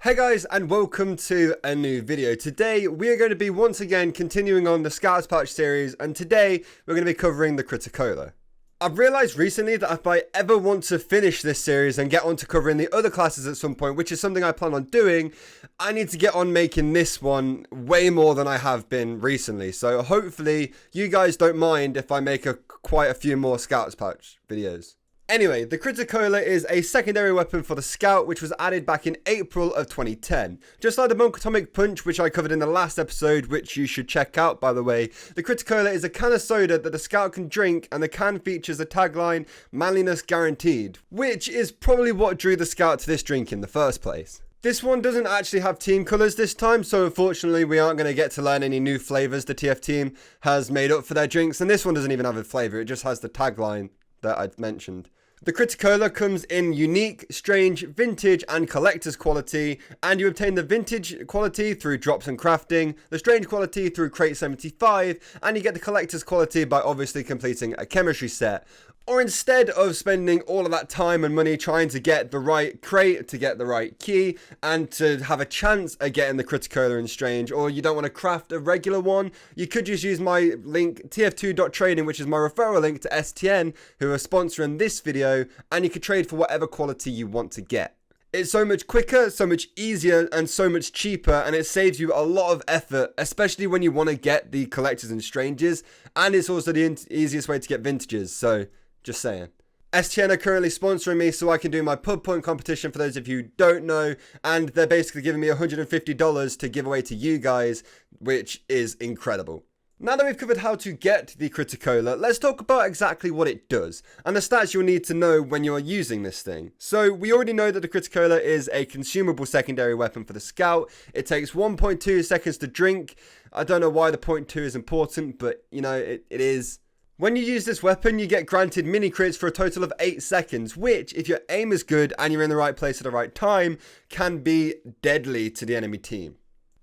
Hey guys, and welcome to a new video. Today we are going to be once again continuing on the Scouts Patch series, and today we're going to be covering the Criticola. I've realised recently that if I ever want to finish this series and get on to covering the other classes at some point, which is something I plan on doing, I need to get on making this one way more than I have been recently. So hopefully you guys don't mind if I make quite a few more Scouts Patch videos. Anyway, the Criticola is a secondary weapon for the Scout, which was added back in April of 2010. Just like the Monk Punch, which I covered in the last episode, which you should check out, by the way, the Criticola is a can of soda that the Scout can drink, and the can features the tagline, "Manliness Guaranteed," which is probably what drew the Scout to this drink in the first place. This one doesn't actually have team colours this time, so unfortunately we aren't going to get to learn any new flavours the TF team has made up for their drinks, and this one doesn't even have a flavour, it just has the tagline that I've mentioned. The Criticola comes in unique, strange, vintage and collector's quality, and you obtain the vintage quality through drops and crafting, the strange quality through crate 75, and you get the collector's quality by obviously completing a chemistry set. Or instead of spending all of that time and money trying to get the right crate, to get the right key, and to have a chance at getting the Criticola in Strange, or you don't want to craft a regular one, you could just use my link, TF2.trading, which is my referral link to STN, who are sponsoring this video, and you could trade for whatever quality you want to get. It's so much quicker, so much easier, and so much cheaper, and it saves you a lot of effort, especially when you want to get the collectors and strangers, and it's also the easiest way to get vintages, so just saying. STN are currently sponsoring me so I can do my pub point competition for those of you who don't know, and they're basically giving me $150 to give away to you guys, which is incredible. Now that we've covered how to get the Criticola, let's talk about exactly what it does, and the stats you'll need to know when you're using this thing. So we already know that the Criticola is a consumable secondary weapon for the Scout. It takes 1.2 seconds to drink. I don't know why the 0.2 is important, but you know, it is. When you use this weapon, you get granted mini crits for a total of 8 seconds, which, if your aim is good and you're in the right place at the right time, can be deadly to the enemy team.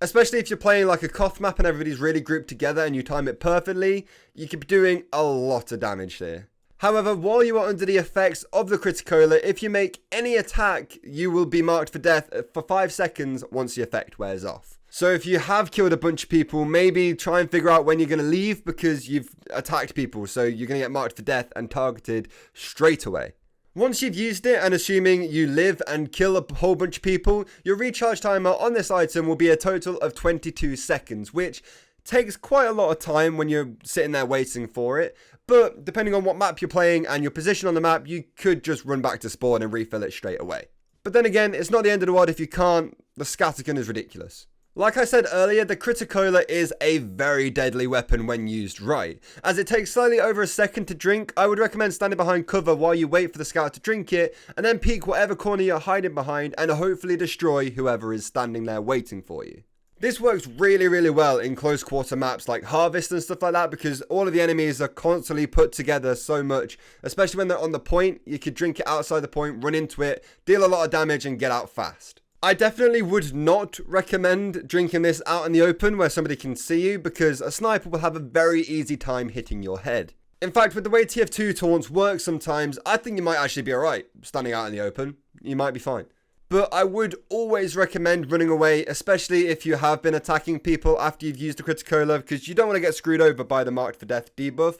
Especially if you're playing like a cough map and everybody's really grouped together and you time it perfectly, you could be doing a lot of damage here. However, while you are under the effects of the Criticola, if you make any attack, you will be marked for death for 5 seconds once the effect wears off. So if you have killed a bunch of people, maybe try and figure out when you're going to leave because you've attacked people, so you're going to get marked for death and targeted straight away. Once you've used it, and assuming you live and kill a whole bunch of people, your recharge timer on this item will be a total of 22 seconds, which takes quite a lot of time when you're sitting there waiting for it. But depending on what map you're playing and your position on the map, you could just run back to spawn and refill it straight away. But then again, it's not the end of the world if you can't. The scattergun is ridiculous. Like I said earlier, the Criticola is a very deadly weapon when used right. As it takes slightly over a second to drink, I would recommend standing behind cover while you wait for the Scout to drink it, and then peek whatever corner you're hiding behind and hopefully destroy whoever is standing there waiting for you. This works really well in close quarter maps like Harvest and stuff like that, because all of the enemies are constantly put together so much, especially when they're on the point. You could drink it outside the point, run into it, deal a lot of damage and get out fast. I definitely would not recommend drinking this out in the open where somebody can see you, because a sniper will have a very easy time hitting your head. In fact, with the way TF2 taunts work sometimes, I think you might actually be alright standing out in the open. You might be fine. But I would always recommend running away, especially if you have been attacking people after you've used the Criticola, because you don't want to get screwed over by the marked for death debuff.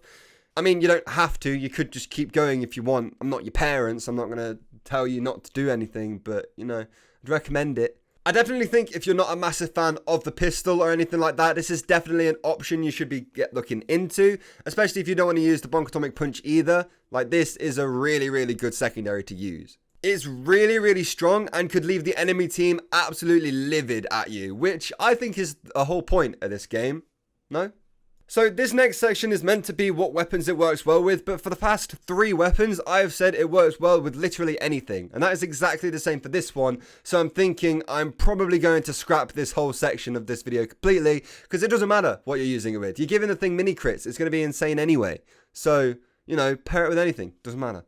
I mean, you don't have to, you could just keep going if you want. I'm not your parents, I'm not going to tell you not to do anything, but you know, I'd recommend it. I definitely think if you're not a massive fan of the pistol or anything like that, this is definitely an option you should be looking into, especially if you don't want to use the Bonk Punch either. Like, this is a really good secondary to use. It's really strong and could leave the enemy team absolutely livid at you, which I think is the whole point of this game. No? So this next section is meant to be what weapons it works well with, but for the past 3 weapons, I have said it works well with literally anything. And that is exactly the same for this one. So I'm thinking I'm probably going to scrap this whole section of this video completely, because it doesn't matter what you're using it with. You're giving the thing mini crits, it's going to be insane anyway. So, you know, pair it with anything, doesn't matter.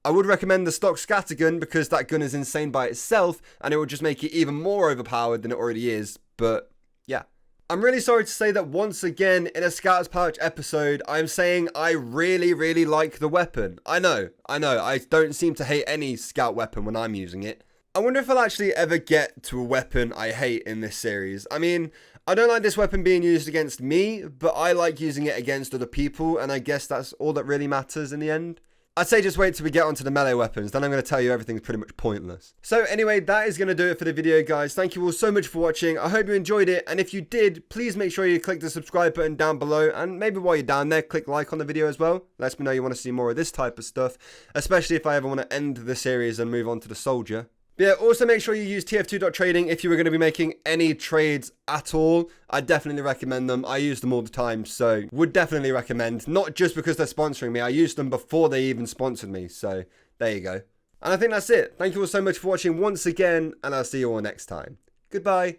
I would recommend the stock scattergun because that gun is insane by itself, and it would just make it even more overpowered than it already is, but yeah. I'm really sorry to say that once again in a Scouts Pouch episode, I'm saying I really like the weapon. I know, I don't seem to hate any Scout weapon when I'm using it. I wonder if I'll actually ever get to a weapon I hate in this series. I mean, I don't like this weapon being used against me, but I like using it against other people, and I guess that's all that really matters in the end. I'd say just wait till we get onto the melee weapons, then I'm going to tell you everything's pretty much pointless. So anyway, that is going to do it for the video, guys. Thank you all so much for watching. I hope you enjoyed it, and if you did, please make sure you click the subscribe button down below, and maybe while you're down there, click like on the video as well. Let me know you want to see more of this type of stuff, especially if I ever want to end the series and move on to the soldier. But yeah, also make sure you use TF2.trading if you were going to be making any trades at all. I definitely recommend them. I use them all the time, so would definitely recommend. Not just because they're sponsoring me. I used them before they even sponsored me, so there you go. And I think that's it. Thank you all so much for watching once again, and I'll see you all next time. Goodbye.